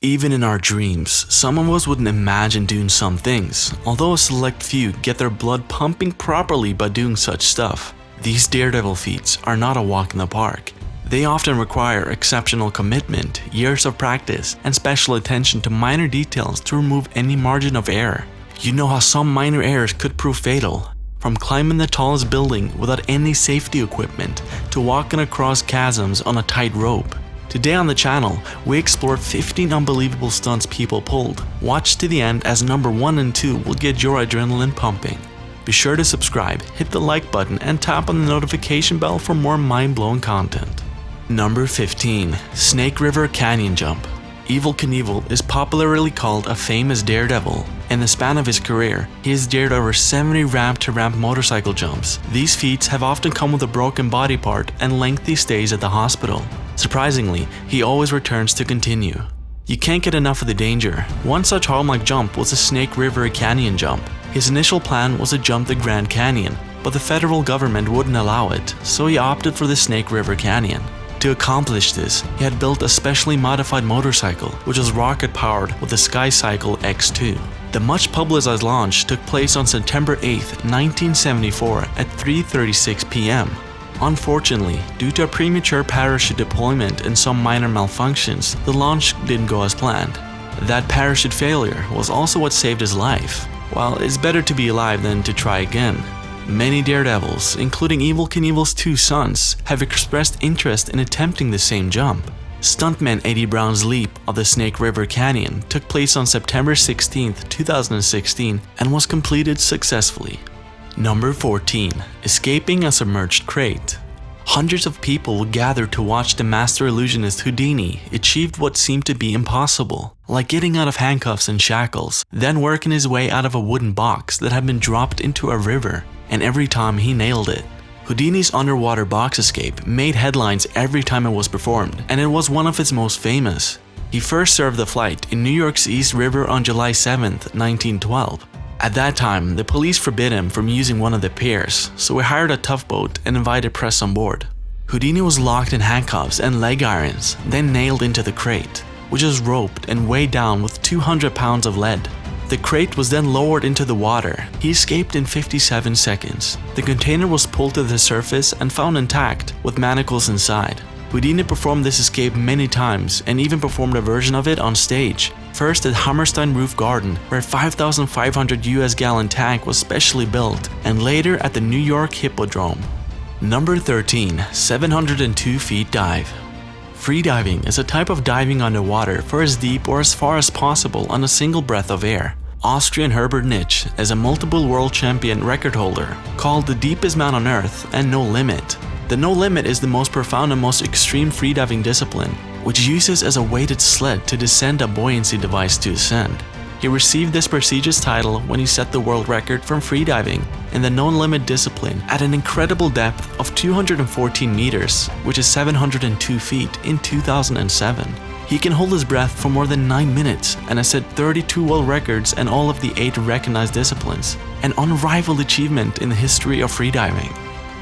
Even in our dreams, some of us wouldn't imagine doing some things, although a select few get their blood pumping properly by doing such stuff. These Daredevil feats are not a walk in the park. They often require exceptional commitment, years of practice, and special attention to minor details to remove any margin of error. You know how some minor errors could prove fatal, from climbing the tallest building without any safety equipment to walking across chasms on a tight rope. Today on the channel, we explore 15 unbelievable stunts people pulled. Watch to the end as number 1 and 2 will get your adrenaline pumping. Be sure to subscribe, hit the like button, and tap on the notification bell for more mind-blowing content. Number 15. Snake River Canyon Jump. Evel Knievel is popularly called a famous daredevil. In the span of his career, he has dared over 70 ramp-to-ramp motorcycle jumps. These feats have often come with a broken body part and lengthy stays at the hospital. Surprisingly, he always returns to continue. You can't get enough of the danger. One such home-like jump was the Snake River Canyon Jump. His initial plan was to jump the Grand Canyon, but the federal government wouldn't allow it, so he opted for the Snake River Canyon. To accomplish this, he had built a specially modified motorcycle, which was rocket-powered with the SkyCycle X2. The much-publicized launch took place on September 8, 1974 at 3:36 p.m. Unfortunately, due to a premature parachute deployment and some minor malfunctions, the launch didn't go as planned. That parachute failure was also what saved his life. While it's better to be alive than to try again, many daredevils, including Evel Knievel's 2 sons, have expressed interest in attempting the same jump. Stuntman Eddie Brown's leap of the Snake River Canyon took place on September 16, 2016 and was completed successfully. Number 14. Escaping a submerged crate. Hundreds of people gathered to watch the master illusionist Houdini achieve what seemed to be impossible, like getting out of handcuffs and shackles, then working his way out of a wooden box that had been dropped into a river, and every time he nailed it. Houdini's underwater box escape made headlines every time it was performed, and it was one of its most famous. He first served the flight in New York's East River on July 7, 1912. At that time, the police forbid him from using one of the piers, so he hired a tugboat and invited press on board. Houdini was locked in handcuffs and leg irons, then nailed into the crate, which was roped and weighed down with 200 pounds of lead. The crate was then lowered into the water. He escaped in 57 seconds. The container was pulled to the surface and found intact, with manacles inside. Houdini performed this escape many times and even performed a version of it on stage. First at Hammerstein Roof Garden, where a 5,500 US gallon tank was specially built, and later at the New York Hippodrome. Number 13. 702 feet dive. Freediving is a type of diving underwater for as deep or as far as possible on a single breath of air. Austrian Herbert Nitsch is a multiple world champion record holder, called the deepest man on earth and No Limit. The No Limit is the most profound and most extreme freediving discipline, which uses as a weighted sled to descend a buoyancy device to ascend. He received this prestigious title when he set the world record from freediving in the No Limit discipline at an incredible depth of 214 meters, which is 702 feet, in 2007. He can hold his breath for more than 9 minutes and has set 32 world records in all of the 8 recognized disciplines, an unrivaled achievement in the history of freediving.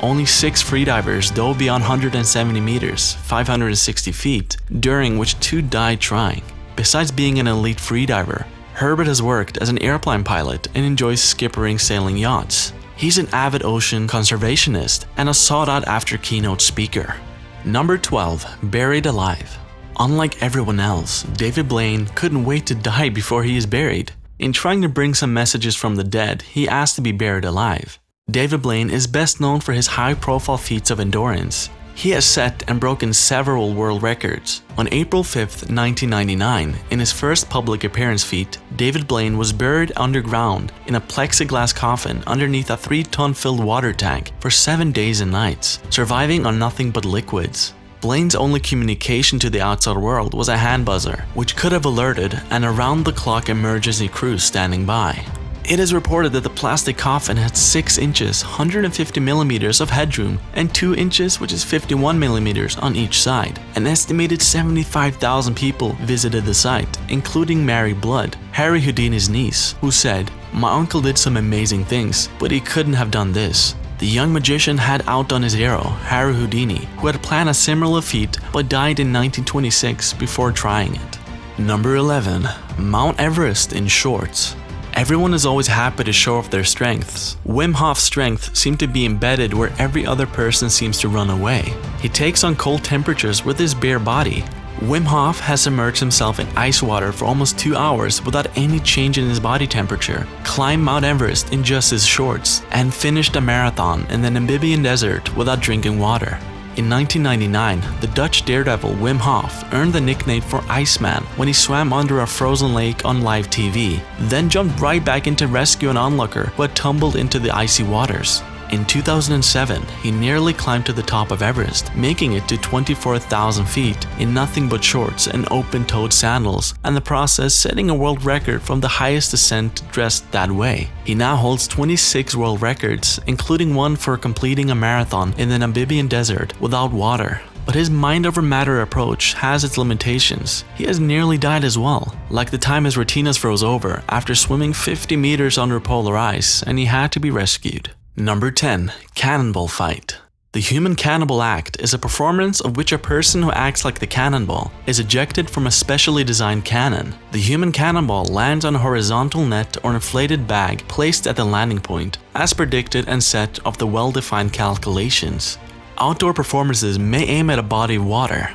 Only 6 freedivers dove beyond 170 meters, 560 feet, during which 2 died trying. Besides being an elite freediver, Herbert has worked as an airplane pilot and enjoys skippering sailing yachts. He's an avid ocean conservationist and a sought-out-after keynote speaker. Number 12. Buried alive. Unlike everyone else, David Blaine couldn't wait to die before he is buried. In trying to bring some messages from the dead, he asked to be buried alive. David Blaine is best known for his high-profile feats of endurance. He has set and broken several world records. On April 5, 1999, in his first public appearance feat, David Blaine was buried underground in a plexiglass coffin underneath a 3-ton filled water tank for 7 days and nights, surviving on nothing but liquids. Blaine's only communication to the outside world was a hand buzzer, which could have alerted an around-the-clock emergency crew standing by. It is reported that the plastic coffin had 6 inches, 150 millimeters of headroom, and 2 inches, which is 51 millimeters, on each side. An estimated 75,000 people visited the site, including Mary Blood, Harry Houdini's niece, who said, "My uncle did some amazing things, but he couldn't have done this." The young magician had outdone his hero, Harry Houdini, who had planned a similar feat but died in 1926 before trying it. Number 11. Mount Everest in shorts. Everyone is always happy to show off their strengths. Wim Hof's strength seemed to be embedded where every other person seems to run away. He takes on cold temperatures with his bare body. Wim Hof has submerged himself in ice water for almost 2 hours without any change in his body temperature, climbed Mount Everest in just his shorts, and finished a marathon in the Namibian desert without drinking water. In 1999, the Dutch daredevil Wim Hof earned the nickname for Iceman when he swam under a frozen lake on live TV, then jumped right back in to rescue an onlooker who had tumbled into the icy waters. In 2007, he nearly climbed to the top of Everest, making it to 24,000 feet in nothing but shorts and open-toed sandals, and the process setting a world record from the highest ascent dressed that way. He now holds 26 world records, including one for completing a marathon in the Namibian desert without water. But his mind over matter approach has its limitations. He has nearly died as well, like the time his retinas froze over after swimming 50 meters under polar ice and he had to be rescued. Number 10. Cannonball Fight. The human cannonball act is a performance of which a person who acts like the cannonball is ejected from a specially designed cannon. The human cannonball lands on a horizontal net or inflated bag placed at the landing point, as predicted and set of the well-defined calculations. Outdoor performances may aim at a body of water.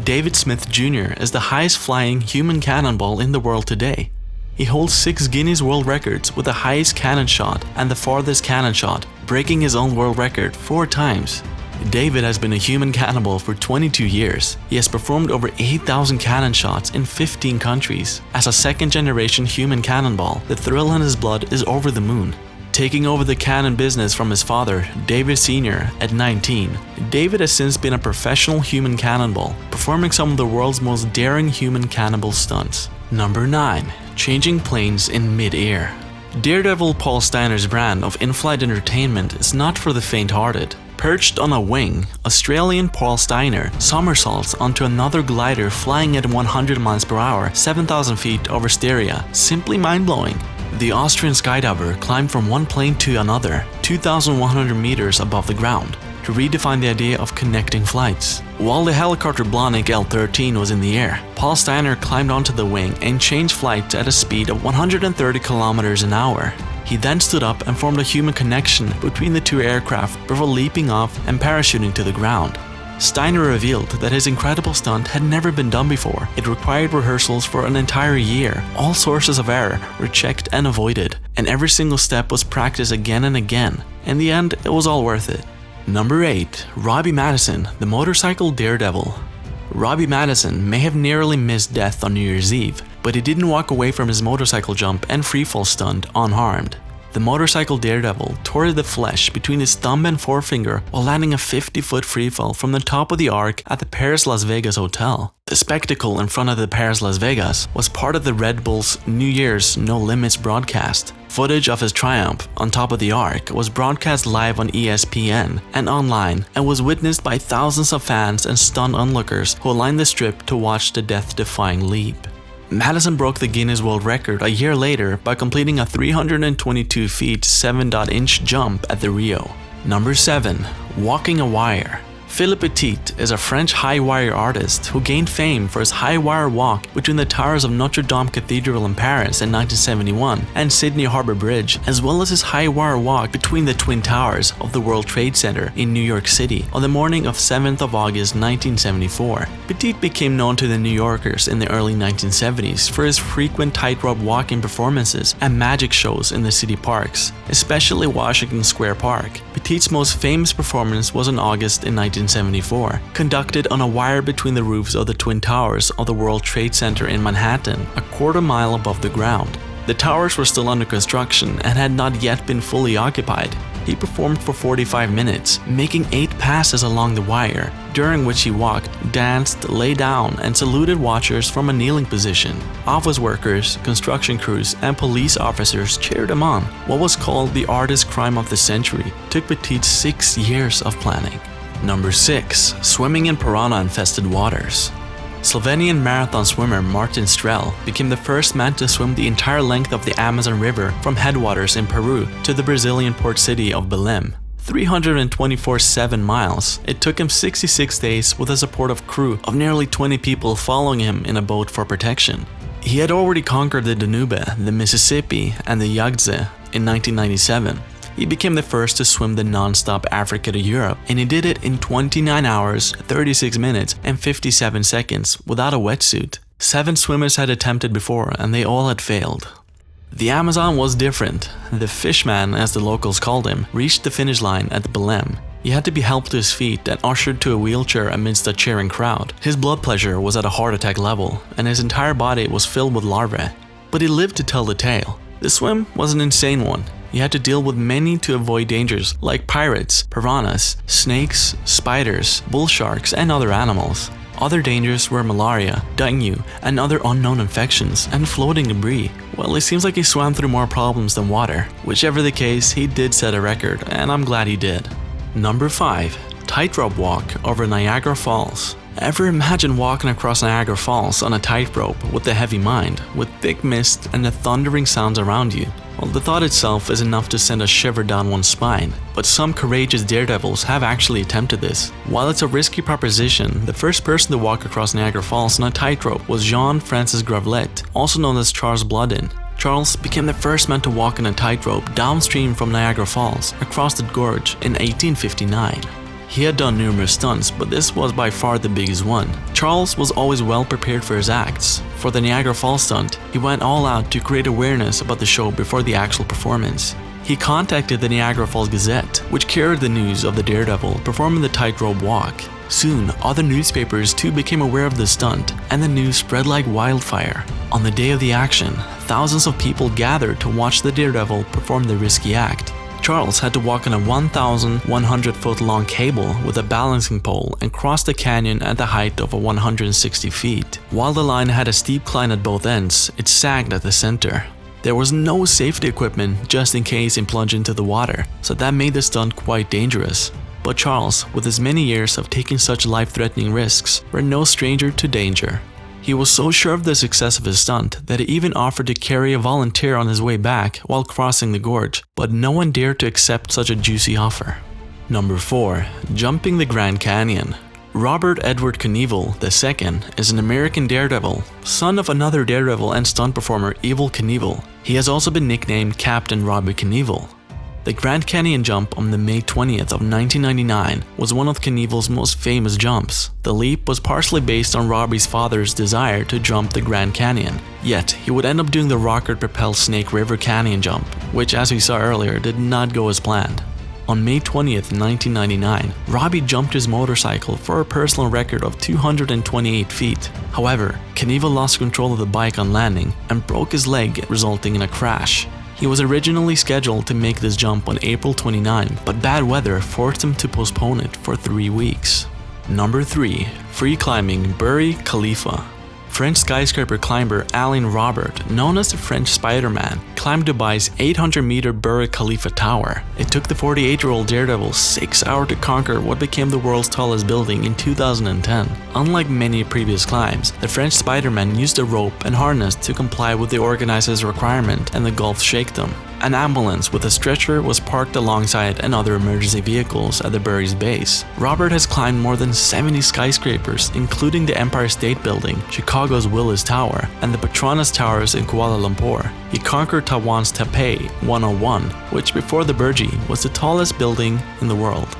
David Smith Jr. is the highest flying human cannonball in the world today. He holds 6 Guinness World Records with the highest cannon shot and the farthest cannon shot, breaking his own world record 4 times. David has been a human cannonball for 22 years. He has performed over 8,000 cannon shots in 15 countries. As a second-generation human cannonball, the thrill in his blood is over the moon. Taking over the cannon business from his father, David Sr., at 19, David has since been a professional human cannonball, performing some of the world's most daring human cannonball stunts. Number 9. Changing planes in mid-air. Daredevil Paul Steiner's brand of in-flight entertainment is not for the faint-hearted. Perched on a wing, Australian Paul Steiner somersaults onto another glider flying at 100 miles per hour, 7,000 feet over Styria. Simply mind-blowing. The Austrian skydiver climbed from one plane to another, 2,100 meters above the ground, to redefine the idea of connecting flights. While the helicopter Blahnik L-13 was in the air, Paul Steiner climbed onto the wing and changed flights at a speed of 130 kilometers an hour. He then stood up and formed a human connection between the 2 aircraft before leaping off and parachuting to the ground. Steiner revealed that his incredible stunt had never been done before. It required rehearsals for an entire year. All sources of error were checked and avoided, and every single step was practiced again and again. In the end, it was all worth it. Number 8. Robbie Madison, the motorcycle daredevil. Robbie Madison may have narrowly missed death on New Year's Eve, but he didn't walk away from his motorcycle jump and freefall stunt unharmed. The motorcycle daredevil tore the flesh between his thumb and forefinger while landing a 50-foot freefall from the top of the arc at the Paris Las Vegas hotel. The spectacle in front of the Paris Las Vegas was part of the Red Bull's New Year's No Limits broadcast. Footage of his triumph on top of the arc was broadcast live on ESPN and online and was witnessed by thousands of fans and stunned onlookers who lined the strip to watch the death-defying leap. Madison broke the Guinness World Record a year later by completing a 322 feet 7.inch jump at the Rio. Number 7. Walking a Wire. Philippe Petit is a French high wire artist who gained fame for his high wire walk between the towers of Notre Dame Cathedral in Paris in 1971 and Sydney Harbour Bridge, as well as his high wire walk between the Twin Towers of the World Trade Center in New York City on the morning of 7th of August 1974. Petit became known to the New Yorkers in the early 1970s for his frequent tightrope walking performances and magic shows in the city parks, especially Washington Square Park. Petit's most famous performance was in August in 1974, conducted on a wire between the roofs of the Twin Towers of the World Trade Center in Manhattan, a quarter mile above the ground. The towers were still under construction and had not yet been fully occupied. He performed for 45 minutes, making 8 passes along the wire, during which he walked, danced, lay down, and saluted watchers from a kneeling position. Office workers, construction crews, and police officers cheered him on. What was called the artist crime of the century took Petit 6 years of planning. Number 6. Swimming in piranha-infested waters. Slovenian marathon swimmer Martin Strel became the first man to swim the entire length of the Amazon River from headwaters in Peru to the Brazilian port city of Belém. 324.7 miles. It took him 66 days with a supportive crew of nearly 20 people following him in a boat for protection. He had already conquered the Danube, the Mississippi, and the Yangtze in 1997. He became the first to swim the non-stop Africa to Europe, and he did it in 29 hours, 36 minutes, and 57 seconds without a wetsuit. 7 swimmers had attempted before, and they all had failed. The Amazon was different. The fishman, as the locals called him, reached the finish line at Belém. He had to be helped to his feet and ushered to a wheelchair amidst a cheering crowd. His blood pressure was at a heart attack level, and his entire body was filled with larvae. But he lived to tell the tale. The swim was an insane one. He had to deal with many to avoid dangers like pirates, piranhas, snakes, spiders, bull sharks, and other animals. Other dangers were malaria, dengue, and other unknown infections, and floating debris. Well, it seems like he swam through more problems than water. Whichever the case, he did set a record, and I'm glad he did. Number 5. Tightrope walk over Niagara Falls. Ever imagine walking across Niagara Falls on a tightrope with a heavy mind, with thick mist and the thundering sounds around you? Well, the thought itself is enough to send a shiver down one's spine, but some courageous daredevils have actually attempted this. While it's a risky proposition, the first person to walk across Niagara Falls on a tightrope was Jean Francis Gravelet, also known as Charles Blodin. Charles became the first man to walk on a tightrope downstream from Niagara Falls across the gorge in 1859. He had done numerous stunts, but this was by far the biggest one. Charles was always well prepared for his acts. For the Niagara Falls stunt, he went all out to create awareness about the show before the actual performance. He contacted the Niagara Falls Gazette, which carried the news of the Daredevil performing the tightrope walk. Soon, other newspapers too became aware of the stunt, and the news spread like wildfire. On the day of the action, thousands of people gathered to watch the Daredevil perform the risky act. Charles had to walk on a 1,100-foot long cable with a balancing pole and cross the canyon at the height of 160 feet. While the line had a steep climb at both ends, it sagged at the center. There was no safety equipment just in case he plunged into the water, so that made the stunt quite dangerous. But Charles, with his many years of taking such life-threatening risks, were no stranger to danger. He was so sure of the success of his stunt that he even offered to carry a volunteer on his way back while crossing the gorge, but no one dared to accept such a juicy offer. Number 4. Jumping the Grand Canyon. Robert Edward Knievel II is an American daredevil, son of another daredevil and stunt performer Evel Knievel. He has also been nicknamed Captain Robbie Knievel. The Grand Canyon jump on the May 20th of 1999 was one of Knievel's most famous jumps. The leap was partially based on Robbie's father's desire to jump the Grand Canyon, yet he would end up doing the rocket-propelled Snake River Canyon jump, which, as we saw earlier, did not go as planned. On May 20th, 1999, Robbie jumped his motorcycle for a personal record of 228 feet. However, Knievel lost control of the bike on landing and broke his leg, resulting in a crash. He was originally scheduled to make this jump on April 29, but bad weather forced him to postpone it for 3 weeks. Number 3. Free climbing Burj Khalifa. French skyscraper climber Alain Robert, known as the French Spider-Man, climbed Dubai's 800-meter Burj Khalifa tower. It took the 48-year-old daredevil 6 hours to conquer what became the world's tallest building in 2010. Unlike many previous climbs, the French Spider-Man used a rope and harness to comply with the organizer's requirement, and the gulf shook them. An ambulance with a stretcher was parked alongside and other emergency vehicles at the Burj's base. Robert has climbed more than 70 skyscrapers, including the Empire State Building, Chicago's Willis Tower, and the Petronas Towers in Kuala Lumpur. He conquered Taiwan's Taipei 101, which before the Burj was the tallest building in the world.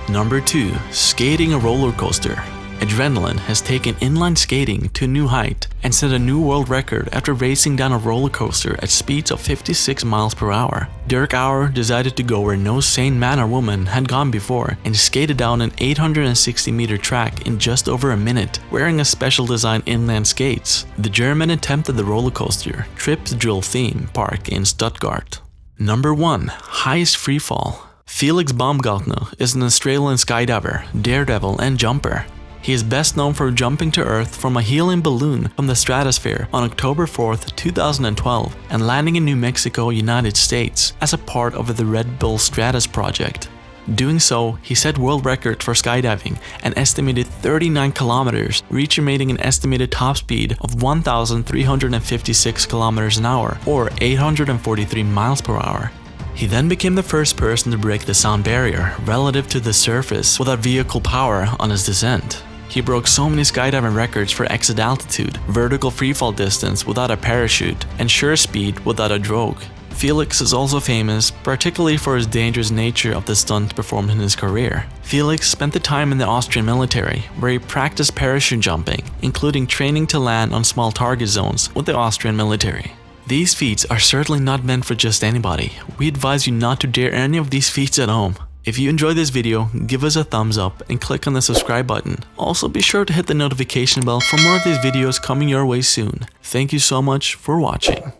Number 2. Skating a roller coaster. Adrenaline has taken inline skating to a new height and set a new world record after racing down a roller coaster at speeds of 56 miles per hour. Dirk Auer decided to go where no sane man or woman had gone before and skated down an 860-meter track in just over a minute, wearing a special designed inline skates. The German attempted the roller coaster Trip Drill theme park in Stuttgart. Number 1. Highest freefall. Felix Baumgartner is an Australian skydiver, daredevil, and jumper. He is best known for jumping to Earth from a helium balloon from the stratosphere on October 4th, 2012 and landing in New Mexico, United States as a part of the Red Bull Stratus project. Doing so, he set world records for skydiving, an estimated 39 kilometers, reaching an estimated top speed of 1,356 kilometers an hour or 843 miles per hour. He then became the first person to break the sound barrier relative to the surface without vehicle power on his descent. He broke so many skydiving records for exit altitude, vertical freefall distance without a parachute, and sure speed without a drogue. Felix is also famous, particularly for his dangerous nature of the stunt performed in his career. Felix spent the time in the Austrian military, where he practiced parachute jumping, including training to land on small target zones with the Austrian military. These feats are certainly not meant for just anybody. We advise you not to dare any of these feats at home. If you enjoyed this video, give us a thumbs up and click on the subscribe button. Also be sure to hit the notification bell for more of these videos coming your way soon. Thank you so much for watching.